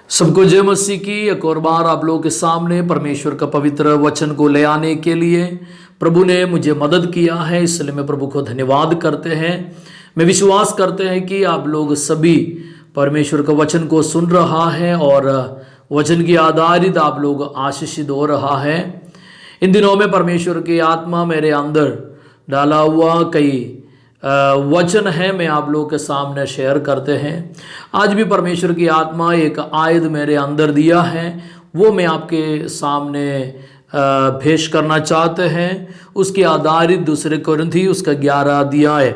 सबको जय मसीह की। एक और बार आप लोगों के सामने परमेश्वर का पवित्र वचन को ले आने के लिए प्रभु ने मुझे मदद किया है, इसलिए मैं प्रभु को धन्यवाद करते हैं। मैं विश्वास करते हैं कि आप लोग सभी परमेश्वर का वचन को सुन रहा है और वचन की आधारित आप लोग आशीषित हो रहा है। इन दिनों में परमेश्वर की आत्मा मेरे अंदर डाला हुआ कई वचन है, मैं आप लोगों के सामने शेयर करते हैं। आज भी परमेश्वर की आत्मा एक आयत मेरे अंदर दिया है, वो मैं आपके सामने पेश करना चाहते हैं। उसके आधारित दूसरे कोरिन्थी उसका 11 अध्याय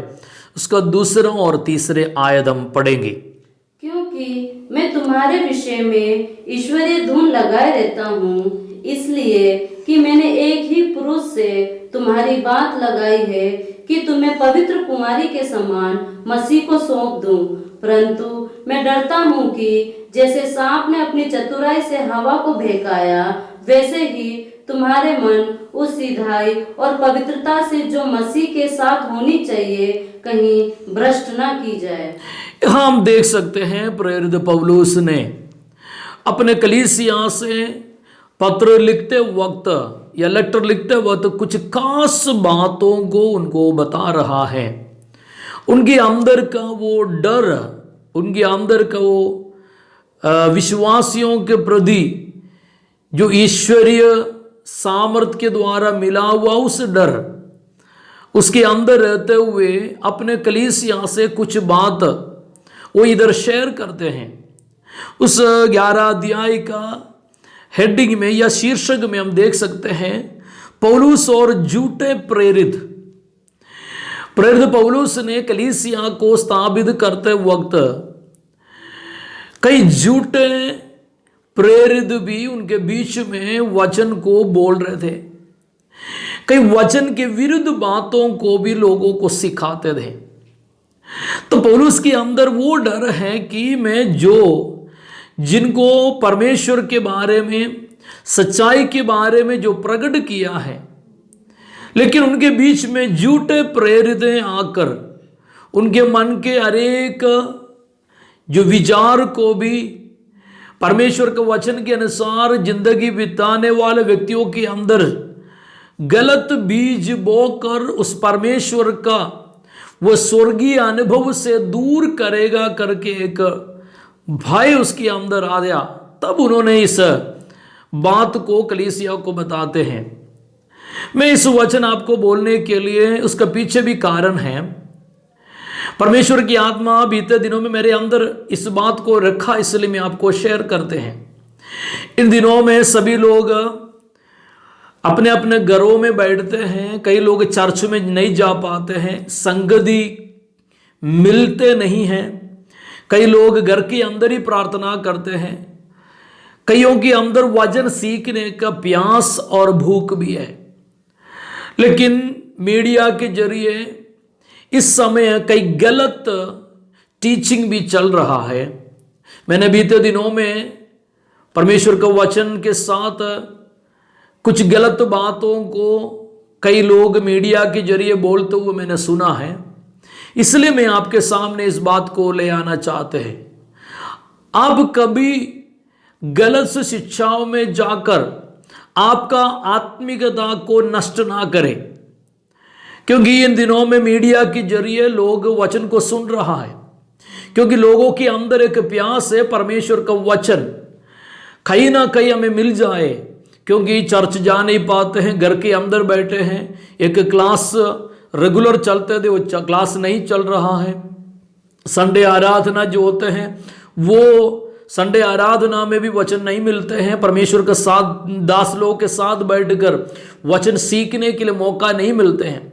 उसका दूसरा और तीसरे आयत हम पढ़ेंगे। क्योंकि मैं तुम्हारे विषय में ईश्वरीय धुन लगाए रहता हूँ, इसलिए कि मैंने एक ही पुरुष से तुम्हारी बात लगाई है कि तुम्हें पवित्र कुमारी के समान मसीह को सौंप दूं। परंतु मैं डरता हूँ कि जैसे सांप ने अपनी चतुराई से हवा को बहकाया, वैसे ही तुम्हारे मन उस सीधाई और पवित्रता से जो मसीह के साथ होनी चाहिए कहीं भ्रष्ट ना की जाए। यहाँ हम देख सकते हैं प्रेरित पौलुस ने अपने कलीसिया से पत्र लिखते वक्त या लेटर लिखते वक्त कुछ खास बातों को उनको बता रहा है। उनके अंदर का वो डर, उनके अंदर का वो विश्वासियों के प्रति जो ईश्वरीय सामर्थ के द्वारा मिला हुआ उस डर, उसके अंदर रहते हुए अपने कलीसिया से कुछ बात वो इधर शेयर करते हैं। उस 11 अध्याय का हेडिंग में या शीर्षक में हम देख सकते हैं पौलुस और झूठे प्रेरित। पौलुस ने कलीसिया को स्थापित करते वक्त कई झूठे प्रेरित भी उनके बीच में वचन को बोल रहे थे, कई वचन के विरुद्ध बातों को भी लोगों को सिखाते थे। तो पौलुस के अंदर वो डर है कि मैं जिनको परमेश्वर के बारे में, सच्चाई के बारे में जो प्रकट किया है, लेकिन उनके बीच में झूठे प्रेरित आकर उनके मन के हरेक जो विचार को भी परमेश्वर के वचन के अनुसार जिंदगी बिताने वाले व्यक्तियों के अंदर गलत बीज बोकर उस परमेश्वर का वो स्वर्गीय अनुभव से दूर करेगा करके एक भय उसके अंदर आ गया। तब उन्होंने इस बात को कलीसिया को बताते हैं। मैं इस वचन आपको बोलने के लिए उसका पीछे भी कारण है। परमेश्वर की आत्मा बीते दिनों में मेरे अंदर इस बात को रखा, इसलिए मैं आपको शेयर करते हैं। इन दिनों में सभी लोग अपने अपने घरों में बैठते हैं, कई लोग चर्च में नहीं जा पाते हैं, संगति मिलते नहीं हैं, कई लोग घर के अंदर ही प्रार्थना करते हैं, कईयों के अंदर वचन सीखने का प्यास और भूख भी है। लेकिन मीडिया के जरिए इस समय कई गलत टीचिंग भी चल रहा है। मैंने बीते दिनों में परमेश्वर के वचन के साथ कुछ गलत बातों को कई लोग मीडिया के जरिए बोलते हुए मैंने सुना है, इसलिए मैं आपके सामने इस बात को ले आना चाहते हैं। आप कभी गलत शिक्षाओं में जाकर आपका आत्मिकता को नष्ट ना करें, क्योंकि इन दिनों में मीडिया के जरिए लोग वचन को सुन रहा है, क्योंकि लोगों के अंदर एक प्यास है परमेश्वर का वचन कहीं ना कहीं हमें मिल जाए, क्योंकि चर्च जा नहीं पाते हैं, घर के अंदर बैठे हैं। एक क्लास रेगुलर चलते थे, वो क्लास नहीं चल रहा है। संडे आराधना जो होते हैं वो संडे आराधना में भी वचन नहीं मिलते हैं। परमेश्वर के साथ दास लोगों के साथ बैठकर वचन सीखने के लिए मौका नहीं मिलते हैं।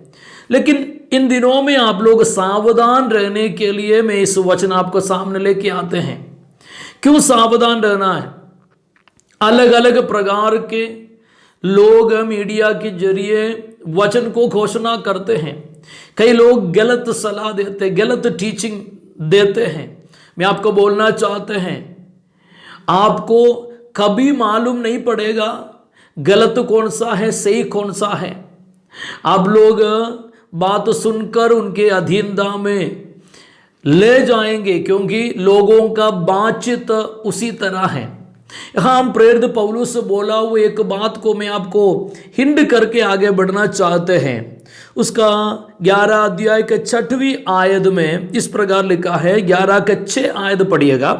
लेकिन इन दिनों में आप लोग सावधान रहने के लिए मैं इस वचन आपको सामने लेके आते हैं। क्यों सावधान रहना है? अलग अलग प्रकार के लोग मीडिया के जरिए वचन को घोषणा करते हैं, कई लोग गलत सलाह देते, गलत टीचिंग देते हैं। मैं आपको बोलना चाहते हैं, आपको कभी मालूम नहीं पड़ेगा गलत कौन सा है, सही कौन सा है। आप लोग बात सुनकर उनके अधीनता में ले जाएंगे, क्योंकि लोगों का बातचीत उसी तरह है। यहां हम प्रेरित पौलुस से बोला हुआ एक बात को मैं आपको हिंड करके आगे बढ़ना चाहते हैं। उसका 11 अध्याय के 6वीं आयत में इस प्रकार लिखा है, 11 के 6 आयत पढ़िएगा।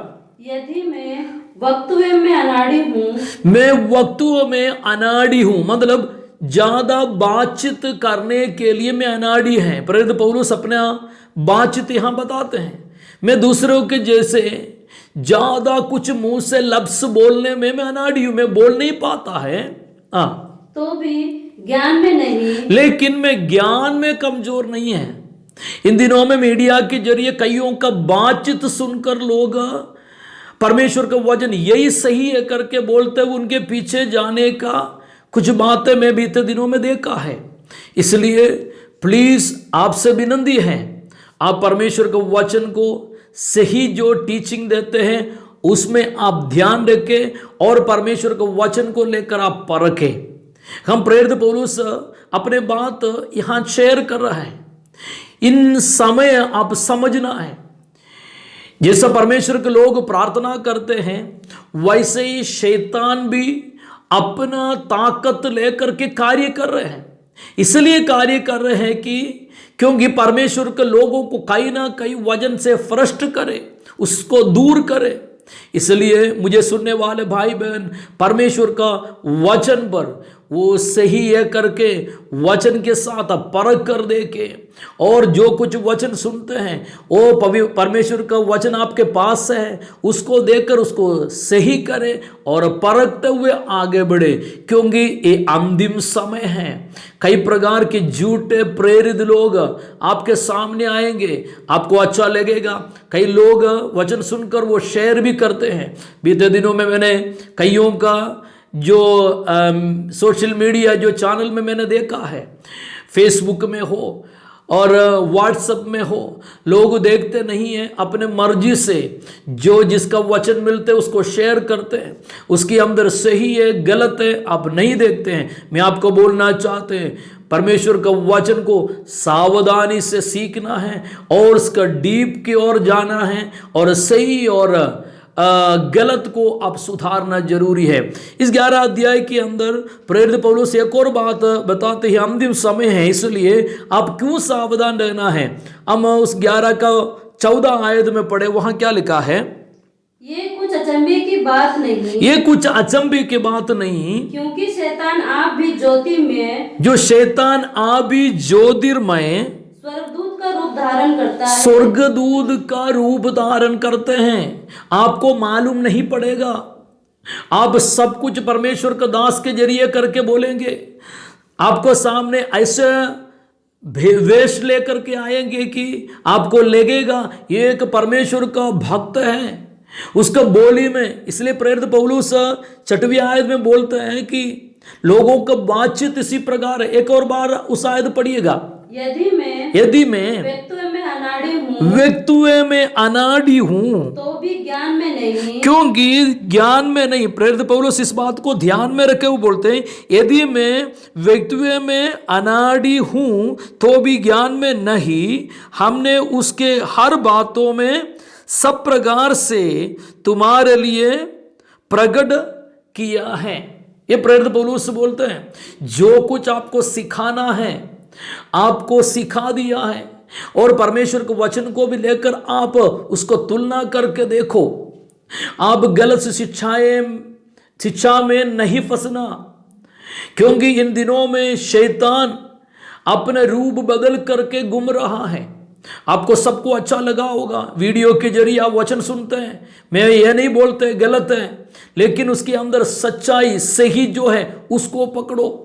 यदि मैं वक्तव्य में अनाड़ी हूँ, मैं वक्तव्य में अनाड़ी हूं, मतलब ज्यादा बातचीत करने के लिए मैं अनाड़ी है। प्रेरित पौलुस अपना बातचीत यहां बताते हैं, मैं दूसरों के जैसे ज्यादा कुछ मुंह से लफ्ज बोलने में मैं अनाड़ी हूं, मैं बोल नहीं पाता है। तो भी ज्ञान में नहीं, लेकिन मैं ज्ञान में कमजोर नहीं है। इन दिनों में मीडिया के जरिए कईयों का बातचीत सुनकर लोग परमेश्वर का वचन यही सही है करके बोलते हुए उनके पीछे जाने का कुछ बातें मैं बीते दिनों में देखा है। इसलिए प्लीज आपसे विनती है, आप परमेश्वर के वचन को सही जो टीचिंग देते हैं उसमें आप ध्यान रखें और परमेश्वर के वचन को लेकर आप परखें। हम प्रेरित पौलुस अपने बात यहां शेयर कर रहा है। इन समय आप समझना है, जैसा परमेश्वर के लोग प्रार्थना करते हैं वैसे ही शैतान भी अपना ताकत लेकर के कार्य कर रहे हैं। इसलिए कार्य कर रहे हैं कि क्योंकि परमेश्वर के लोगों को कहीं ना कहीं वचन से भ्रष्ट करे, उसको दूर करे। इसलिए मुझे सुनने वाले भाई बहन, परमेश्वर का वचन पर वो सही है करके वचन के साथ परख कर देके, और जो कुछ वचन सुनते हैं वो परमेश्वर का वचन आपके पास है, उसको देखकर उसको सही करे और परखते हुए आगे बढ़े। क्योंकि ये अंतिम समय है, कई प्रकार के झूठे प्रेरित लोग आपके सामने आएंगे, आपको अच्छा लगेगा। कई लोग वचन सुनकर वो शेयर भी करते हैं। बीते दिनों में मैंने कईयों का जो सोशल मीडिया जो चैनल में मैंने देखा है, फेसबुक में हो और व्हाट्सएप में हो, लोग देखते नहीं हैं, अपने मर्जी से जो जिसका वचन मिलते हैं उसको शेयर करते हैं। उसके अंदर सही है गलत है आप नहीं देखते हैं। मैं आपको बोलना चाहते हैं, परमेश्वर का वचन को सावधानी से सीखना है और उसका डीप की ओर जाना है, और सही और गलत को अब सुधारना जरूरी है। इस 11 अध्याय के अंदर प्रेरित पौलुस एक और बात बताते हैं, अंतिम समय है इसलिए आप क्यों सावधान रहना है। हम उस 11 का 14 आयत में पढ़े, वहां क्या लिखा है, ये कुछ अचंभे की बात नहीं, ये कुछ अचंभे की बात नहीं, क्योंकि शैतान आप भी ज्योतिर्मय, जो शैतान आप भी ज्योतिर्मय स्वर्गदूत का रूप धारण करता है, स्वर्गदूत का रूप धारण करते हैं। आपको मालूम नहीं पड़ेगा, आप सब कुछ परमेश्वर का दास के जरिए करके बोलेंगे। आपको सामने ऐसे वेश लेकर के आएंगे कि आपको लगेगा ये एक परमेश्वर का भक्त है उसका बोली में। इसलिए प्रेरित पौलुस 6वीं आयत में बोलते हैं कि लोगों का बातचीत इसी प्रकार है। एक और बार उस आयत पढ़िएगा, यदि मैं व्यक्तित्व में अनाड़ी हूं तो भी ज्ञान में नहीं, क्योंकि ज्ञान में नहीं। प्रेरित पौलुस इस बात को ध्यान में रखे हुए बोलते हैं, यदि मैं व्यक्तित्व में अनाड़ी हूं तो भी ज्ञान में नहीं। हमने उसके हर बातों में सब प्रकार से तुम्हारे लिए प्रकट किया है। ये प्रेरित पौलुस बोलते हैं, जो कुछ आपको सिखाना है आपको सिखा दिया है, और परमेश्वर के वचन को भी लेकर आप उसको तुलना करके देखो। आप गलत शिक्षा में नहीं फंसना, क्योंकि इन दिनों में शैतान अपने रूप बदल करके घूम रहा है। आपको सबको अच्छा लगा होगा, वीडियो के जरिए आप वचन सुनते हैं, मैं ये नहीं बोलते गलत है, लेकिन उसके अंदर सच्चाई सही जो है उसको पकड़ो।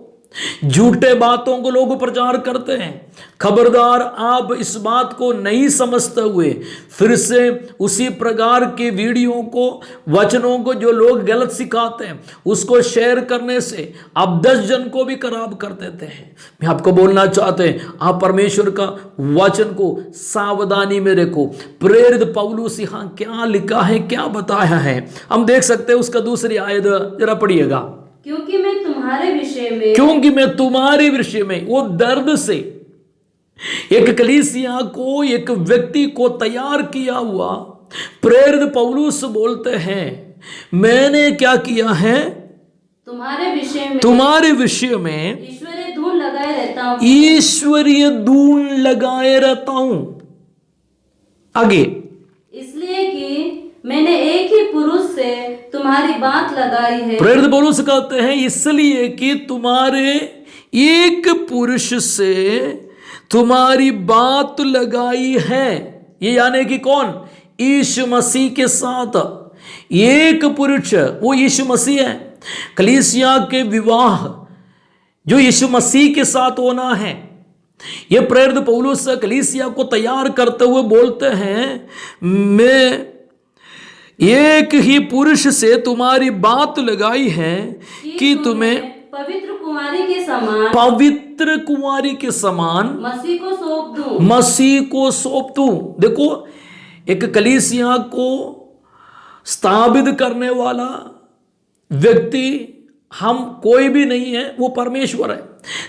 झूठे बातों को लोग प्रचार करते हैं। खबरदार, आप इस बात को नहीं समझते हुए फिर से उसी प्रकार के वीडियो को, वचनों को जो लोग गलत सिखाते हैं उसको शेयर करने से आप 10 जन को भी खराब कर देते हैं। मैं आपको बोलना चाहते हैं, आप परमेश्वर का वचन को सावधानी में रखो। प्रेरित पौलुस यहाँ क्या लिखा है, क्या बताया है, हम देख सकते हैं। उसका दूसरी आयत जरा पढ़िएगा, क्योंकि मैं तुम्हारे विषय में, क्योंकि मैं तुम्हारे विषय में, वो दर्द से, एक कलीसिया को, एक व्यक्ति को तैयार किया हुआ प्रेरित पौलुस बोलते हैं, मैंने क्या किया है? तुम्हारे विषय में ईश्वरीय धून लगाए रहता हूं। ईश्वरीय धून लगाए रहता हूं। आगे, इसलिए कि मैंने एक ही पुरुष से तुम्हारी बात लगाई है। प्रेरित पौलुस कहते हैं इसलिए कि तुम्हारे एक पुरुष से तुम्हारी बात लगाई है। ये यानी कि कौन? यीशु मसीह के साथ एक पुरुष, वो यीशु मसीह है। कलीसिया के विवाह जो यीशु मसीह के साथ होना है, ये प्रेरित पौलुस कलीसिया को तैयार करते हुए बोलते हैं, मैं एक ही पुरुष से तुम्हारी बात लगाई है कि तुम्हें पवित्र कुंवारी के समान मसीह को सौंप दूं। देखो, एक कलीसिया को स्थापित करने वाला व्यक्ति हम कोई भी नहीं है, वो परमेश्वर है।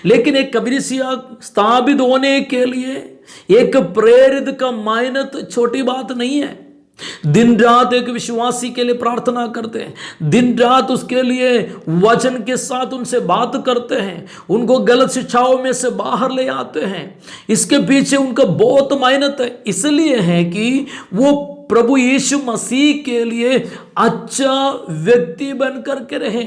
लेकिन एक कलीसिया स्थापित होने के लिए एक प्रेरित का मायने छोटी बात नहीं है। दिन रात एक विश्वासी के लिए प्रार्थना करते हैं, दिन रात उसके लिए वचन के साथ उनसे बात करते हैं, उनको गलत शिक्षाओं में से बाहर ले आते हैं। इसके पीछे उनका बहुत मेहनत है, इसलिए है कि वो प्रभु यीशु मसीह के लिए अच्छा व्यक्ति बनकर के रहे।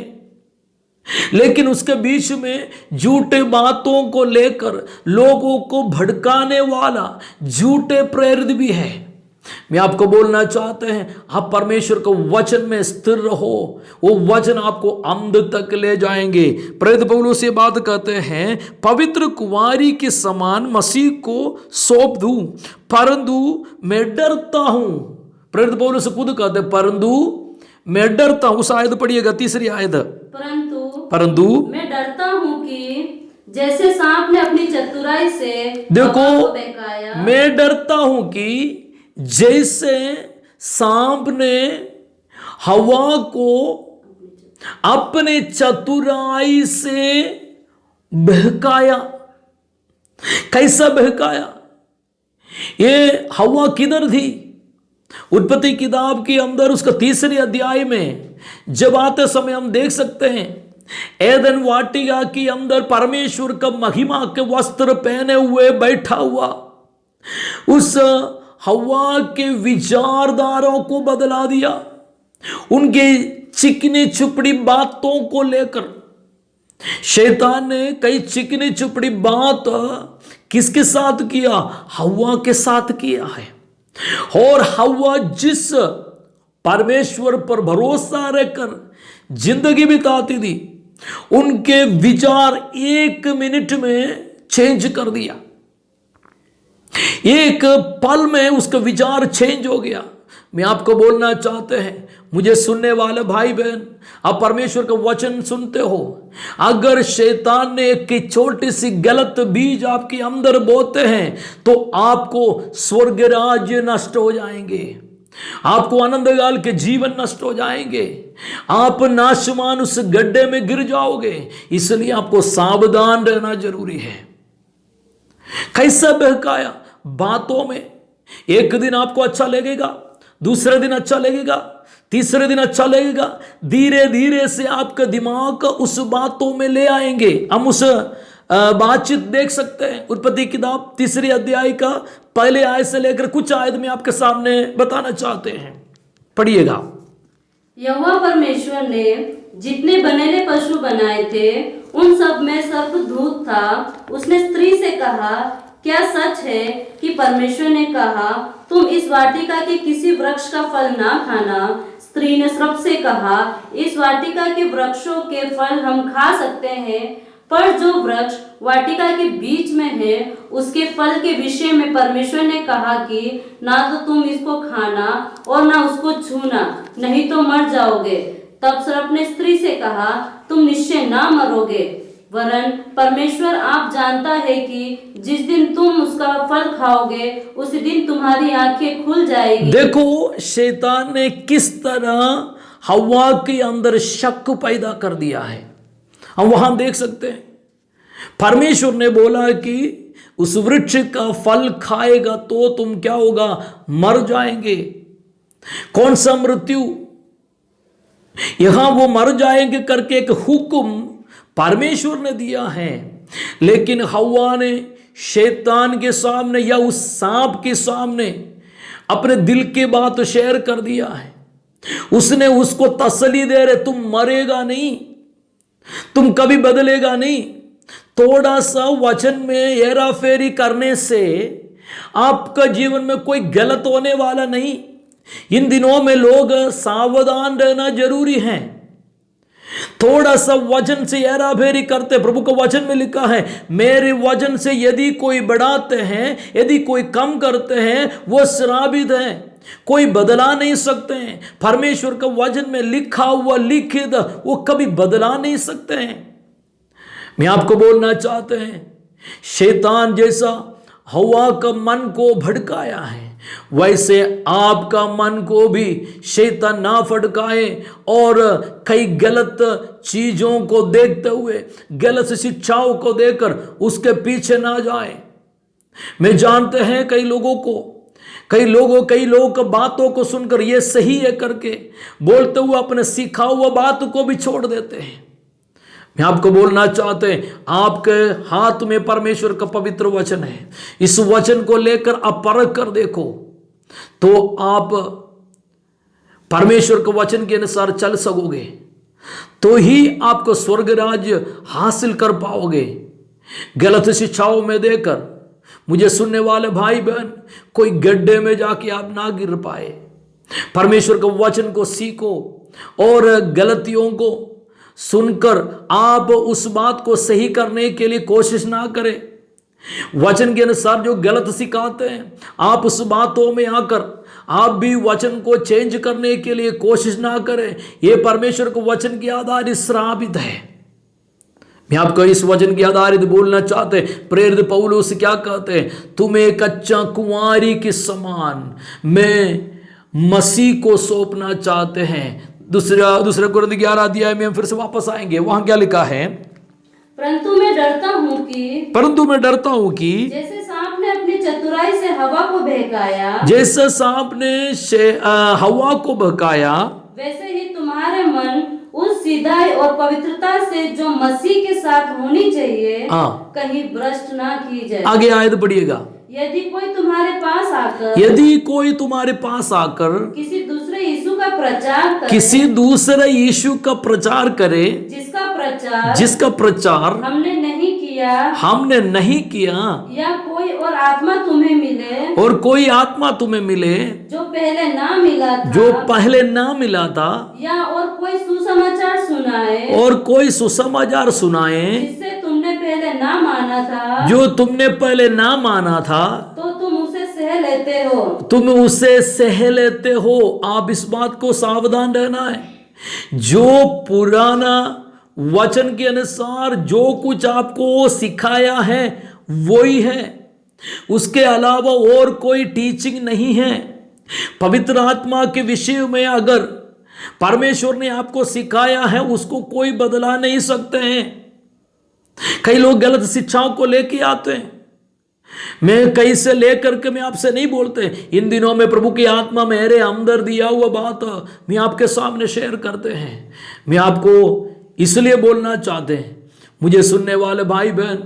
लेकिन उसके बीच में झूठे बातों को लेकर लोगों को भड़काने वाला झूठे प्रेरित भी है। मैं आपको बोलना चाहते हैं, आप परमेश्वर के वचन में स्थिर रहो, वो वचन आपको अंत तक ले जाएंगे। प्रेरित पौलुस ये बात कहते हैं, पवित्र कुंवारी के समान मसीह को सौंप दूं, परंतु मैं डरता हूं। प्रेरित पौलुस खुद कहते हैं, परंतु मैं डरता हूं। उस आयत पढ़िएगा, तीसरी आयत। परंतु मैं डरता हूं कि जैसे सांप ने अपनी चतुराई से देखो, मैं डरता हूं कि जैसे सांप ने हवा को अपने चतुराई से बहकाया। कैसा बहकाया? ये हवा किधर थी? उत्पत्ति किताब के अंदर उसका 3 अध्याय में जब आते समय हम देख सकते हैं, एदन वाटिका के अंदर परमेश्वर का महिमा के वस्त्र पहने हुए बैठा हुआ उस हवा के विचारधाराओं को बदला दिया। उनके चिकनी चुपड़ी बातों को लेकर शैतान ने कई चिकनी चुपड़ी बात किसके साथ किया? हवा के साथ किया है। और हवा जिस परमेश्वर पर भरोसा रहकर जिंदगी बिताती थी, उनके विचार 1 मिनट में चेंज कर दिया। एक पल में उसका विचार चेंज हो गया। मैं आपको बोलना चाहते हैं, मुझे सुनने वाले भाई बहन, आप परमेश्वर का वचन सुनते हो, अगर शैतान ने एक छोटी सी गलत बीज आपके अंदर बोते हैं तो आपको स्वर्ग राज्य नष्ट हो जाएंगे, आपको आनंदकाल के जीवन नष्ट हो जाएंगे, आप नाशमान उस गड्ढे में गिर जाओगे। इसलिए आपको सावधान रहना जरूरी है। कैसा बहकाया? बातों में। एक दिन आपको अच्छा लगेगा, दूसरे दिन अच्छा लगेगा, तीसरे दिन अच्छा लगेगा, धीरे धीरे से आपका दिमाग उस बातों में ले आएंगे। हम उस बातचीत देख सकते हैं। उत्पत्ति किताब 3 अध्याय का पहले आयत से लेकर कुछ आयत में आपके सामने बताना चाहते हैं, पढ़िएगा। यहोवा परमेश्वर ने जितने बनेले पशु बनाए थे उन सब में सर्पदूत था। उसने स्त्री से कहा, क्या सच है कि परमेश्वर ने कहा तुम इस वाटिका के किसी वृक्ष का फल ना खाना? स्त्री ने सर्प से कहा, इस वाटिका के वृक्षों के फल हम खा सकते हैं, पर जो वृक्ष वाटिका के बीच में है उसके फल के विषय में परमेश्वर ने कहा कि ना तो तुम इसको खाना और ना उसको छूना, नहीं तो मर जाओगे। तब सर्प ने स्त्री से कहा, तुम निश्चय ना मरोगे, वरन परमेश्वर आप जानता है कि जिस दिन तुम उसका फल खाओगे उस दिन तुम्हारी आंखें खुल जाएगी। देखो, शैतान ने किस तरह हवा के अंदर शक पैदा कर दिया है। हम वहां देख सकते हैं, परमेश्वर ने बोला कि उस वृक्ष का फल खाएगा तो तुम क्या होगा, मर जाएंगे। कौन सा मृत्यु? यहां वो मर जाएंगे करके एक हुक्म परमेश्वर ने दिया है, लेकिन हव्वा ने शैतान के सामने या उस सांप के सामने अपने दिल की बात शेयर कर दिया है। उसने उसको तसल्ली दे रहे, तुम मरेगा नहीं, तुम कभी बदलेगा नहीं। थोड़ा सा वचन में हेरा फेरी करने से आपका जीवन में कोई गलत होने वाला नहीं। इन दिनों में लोग सावधान रहना जरूरी है। थोड़ा सा वचन से हेरा फेरी करते, प्रभु के वचन में लिखा है, मेरे वचन से यदि कोई बढ़ाते हैं, यदि कोई कम करते हैं, वो श्रापित है, कोई बदला नहीं सकते हैं। परमेश्वर का वचन में लिखा हुआ लिखित वो कभी बदला नहीं सकते हैं। मैं आपको बोलना चाहते हैं, शैतान जैसा हव्वा का मन को भड़काया है, वैसे आपका मन को भी शैतान ना भड़काए और कई गलत चीजों को देखते हुए, गलत शिक्षाओं को देकर उसके पीछे ना जाए। मैं जानते हैं कई लोगों को बातों को सुनकर ये सही है करके बोलते हुए अपने सीखा हुआ बात को भी छोड़ देते हैं। मैं आपको बोलना चाहते हैं, आपके हाथ में परमेश्वर का पवित्र वचन है। इस वचन को लेकर आप परख कर देखो तो आप परमेश्वर के वचन के अनुसार चल सकोगे, तो ही आपको स्वर्ग राज्य हासिल कर पाओगे। गलत शिक्षाओं में देकर मुझे सुनने वाले भाई बहन, कोई गड्ढे में जाके आप ना गिर पाए। परमेश्वर के वचन को सीखो और गलतियों को सुनकर आप उस बात को सही करने के लिए कोशिश ना करें। वचन के अनुसार जो गलत सिखाते हैं, आप उस बातों में आकर आप भी वचन को चेंज करने के लिए कोशिश ना करें। यह परमेश्वर के वचन के आधारित श्रापित है। मैं आपको इस वचन के आधारित बोलना चाहते हैं, प्रेरित पौलुस क्या कहते हैं, तुम एक कच्चा कुंवारी के समान में मसीह को सौंपना चाहते हैं। दूसरा कुरिन्थियों 11 अध्याय में हम फिर से वापस आएंगे, वहां क्या लिखा है, परंतु मैं डरता हूं कि जैसे सांप ने अपनी चतुराई से हवा को बहकाया, जैसे सांप ने हवा को बहकाया, वैसे ही तुम्हारे मन उस सीधाई और पवित्रता से जो मसीह के साथ होनी चाहिए कहीं भ्रष्ट ना की जाए। आगे आयत पढ़िएगा। यदि कोई तुम्हारे पास आकर किसी दूसरे यीशु का प्रचार करे, जिसका प्रचार हमने नहीं किया, या कोई और आत्मा तुम्हें मिले जो पहले ना मिला था, या और कोई सुसमाचार सुनाए जिससे तुमने पहले ना माना था, जो तुमने पहले ना माना था, तो तुम उसे सह लेते हो। आप इस बात को सावधान रहना है, जो पुराना वचन के अनुसार जो कुछ आपको सिखाया है वही है, उसके अलावा और कोई टीचिंग नहीं है। पवित्र आत्मा के विषय में अगर परमेश्वर ने आपको सिखाया है उसको कोई बदला नहीं सकते हैं। कई लोग गलत शिक्षाओं को लेके आते हैं। मैं कहीं से लेकर के मैं आपसे नहीं बोलते, इन दिनों में प्रभु की आत्मा मेरे अंदर दिया हुआ बात मैं आपके सामने शेयर करते हैं। मैं आपको इसलिए बोलना चाहते हैं, मुझे सुनने वाले भाई बहन,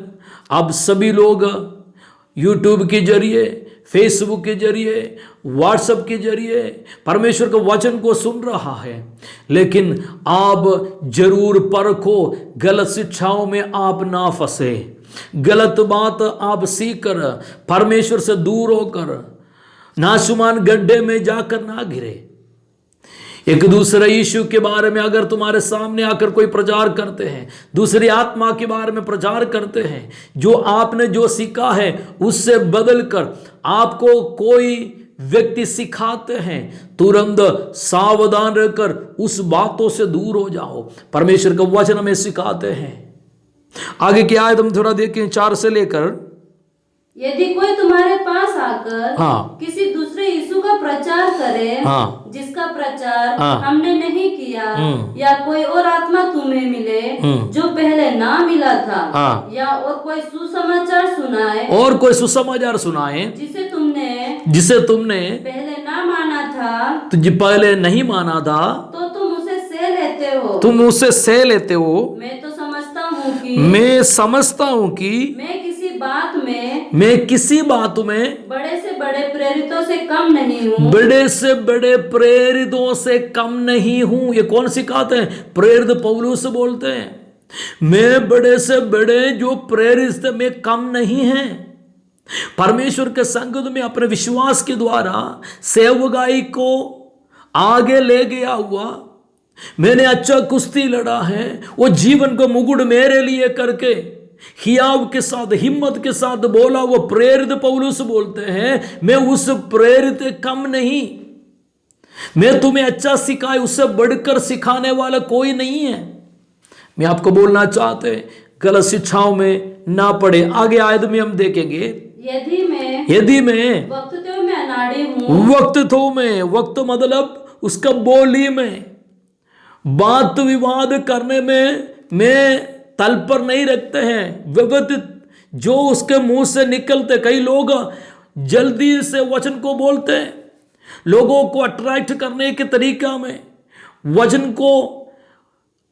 आप सभी लोग यूट्यूब के जरिए, फेसबुक के जरिए, व्हाट्सएप के जरिए परमेश्वर के वचन को सुन रहा है, लेकिन आप जरूर परखो, गलत शिक्षाओं में आप ना फंसे, गलत बात आप सीखकर परमेश्वर से दूर होकर नाशुमान गड्ढे में जाकर ना गिरे। एक दूसरे यीशु के बारे में अगर तुम्हारे सामने आकर कोई प्रचार करते हैं, दूसरी आत्मा के बारे में प्रचार करते हैं, जो आपने जो सीखा है उससे बदलकर आपको कोई व्यक्ति सिखाते हैं, तुरंत सावधान रहकर उस बातों से दूर हो जाओ। परमेश्वर का वचन हमें सिखाते हैं। आगे की आयत हम थोड़ा देखें, 4 से लेकर यदि कोई तुम्हारे पास आकर हाँ। किसी दूसरे यीशु का प्रचार करे हाँ। जिसका प्रचार हाँ। हमने नहीं किया, या कोई और आत्मा तुम्हें मिले जो पहले ना मिला था, हाँ। या और कोई सुसमाचार सुनाए, और कोई सुसमाचार सुनाए जिसे तुमने पहले ना माना था, तुझे पहले नहीं माना था, तो तुम उसे सह लेते हो। तुम उसे सह लेते हो। मैं तो समझता हूँ कि मैं समझता हूँ कि मैं किसी बात में बड़े से बड़े प्रेरितों से कम नहीं हूँ। बड़े से बड़े प्रेरितों से कम नहीं हूं। ये कौन सिखाते हैं? प्रेरित पौलुस बोलते हैं, मैं बड़े से बड़े जो प्रेरित में कम नहीं है। परमेश्वर के संगत में अपने विश्वास के द्वारा सेवकाई को आगे ले गया हुआ, मैंने अच्छा कुश्ती लड़ा है, वो जीवन को मुकुट मेरे लिए करके हियाव के साथ हिम्मत के साथ बोला, वो प्रेरित पौलुस बोलते हैं, मैं उस प्रेरित कम नहीं, मैं तुम्हें अच्छा सिखाए उससे बढ़कर सिखाने वाला कोई नहीं है। मैं आपको बोलना चाहते गलत शिक्षाओं में ना पड़े। आगे आयत में हम देखेंगे, यदि मैं वक्तत्व में अनाड़ी हूं, वक्तत्व में, वक्त मतलब उसका बोली में, बात विवाद करने में मैं तल पर नहीं रखते हैं। व्यवस्थित जो उसके मुंह से निकलते, कई लोग जल्दी से वचन को बोलते हैं, लोगों को अट्रैक्ट करने के तरीका में वचन को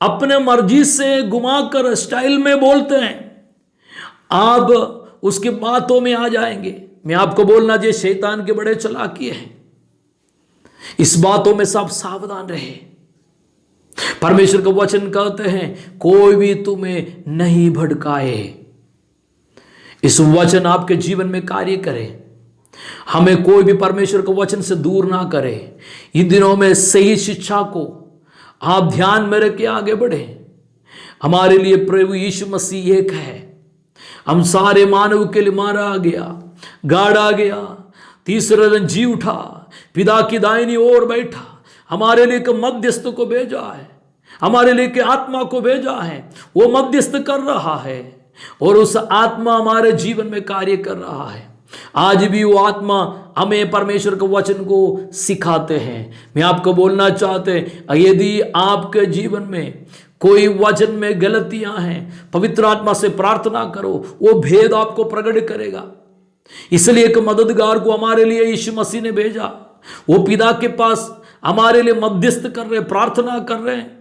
अपने मर्जी से घुमाकर स्टाइल में बोलते हैं, आप उसकी बातों में आ जाएंगे। मैं आपको बोलना, ये शैतान के बड़े चालाकी हैं, इस बातों में सब सावधान रहे। परमेश्वर का वचन कहते हैं, कोई भी तुम्हें नहीं भड़काए। इस वचन आपके जीवन में कार्य करे, हमें कोई भी परमेश्वर के वचन से दूर ना करे। इन दिनों में सही शिक्षा को आप ध्यान में रख के आगे बढ़े। हमारे लिए प्रभु यीशु मसीह एक है, हम सारे मानव के लिए मारा गया, गाड़ा गया, तीसरे दिन जी उठा, पिता की दाहिनी ओर बैठा, हमारे लिए के मध्यस्थ को भेजा है, हमारे लिए के आत्मा को भेजा है, वो मध्यस्थ कर रहा है और उस आत्मा हमारे जीवन में कार्य कर रहा है। आज भी वो आत्मा हमें परमेश्वर के वचन को सिखाते हैं। मैं आपको बोलना चाहते हैं, यदि आपके जीवन में कोई वचन में गलतियां हैं, पवित्र आत्मा से प्रार्थना करो, वो भेद आपको प्रकट करेगा। इसलिए एक मददगार को हमारे लिए यीशु मसीह ने भेजा, वो पिता के पास हमारे लिए मध्यस्थ कर रहे, प्रार्थना कर रहे हैं।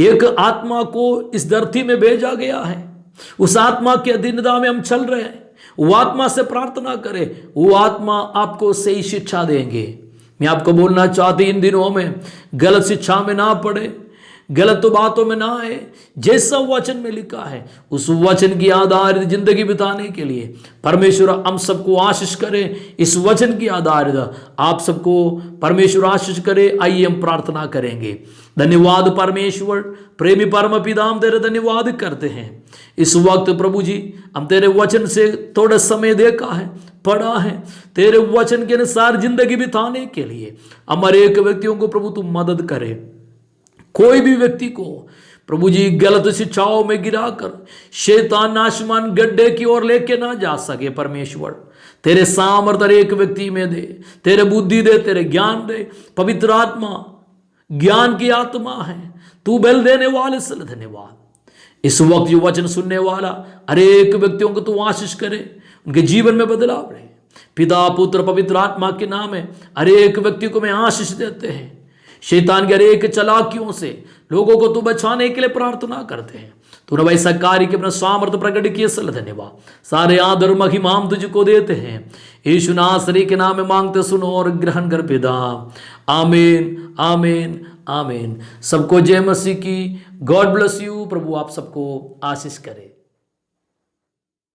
एक आत्मा को इस धरती में भेजा गया है, उस आत्मा के अधीनता में हम चल रहे हैं। वो आत्मा से प्रार्थना करें, वो आत्मा आपको सही शिक्षा देंगे। मैं आपको बोलना चाहती, इन दिनों में गलत शिक्षा में ना पड़े, गलत बातों में ना आए। जैसा वचन में लिखा है उस वचन की आधारित जिंदगी बिताने के लिए परमेश्वर हम सबको आशीष करे। इस वचन की आधारित आप सबको परमेश्वर आशीष करे। आइए हम प्रार्थना करेंगे। धन्यवाद परमेश्वर, प्रेमी परम पिता, हम तेरे धन्यवाद करते हैं। इस वक्त प्रभु जी हम तेरे वचन से थोड़ा समय देखा है, पढ़ा है, तेरे वचन के अनुसार जिंदगी बिताने के लिए हमारे एक व्यक्तियों को प्रभु तू मदद करे। कोई भी व्यक्ति को प्रभु जी गलत शिक्षाओं में गिराकर शैतान आसमान गड्ढे की ओर लेके ना जा सके। परमेश्वर तेरे सामर्थ्य एक व्यक्ति में दे, तेरे बुद्धि दे, तेरे ज्ञान दे। पवित्र आत्मा ज्ञान की आत्मा है, तू बल देने वाले से धन्यवाद। इस वक्त जो वचन सुनने वाला हरेक व्यक्तियों को तू आशीष करे, उनके जीवन में बदलाव रहे। पिता पुत्र पवित्र आत्मा के नाम में हरेक व्यक्ति को मैं आशीष देते हैं। शैतान के हरेक चालाकियों से लोगों को तू बचाने के लिए प्रार्थना करते हैं। तूने वैसा कार्य के अपना सामर्थ्य प्रकट किए, सल धन्यवाद। सारे आदर महिमा हम तुझको देते हैं। यीशु नासरी के नाम में मांगते सुनो और ग्रहण कर पिता। आमीन आमीन आमीन। सबको जय मसीह की। God bless you. प्रभु आप सबको आशीष करे।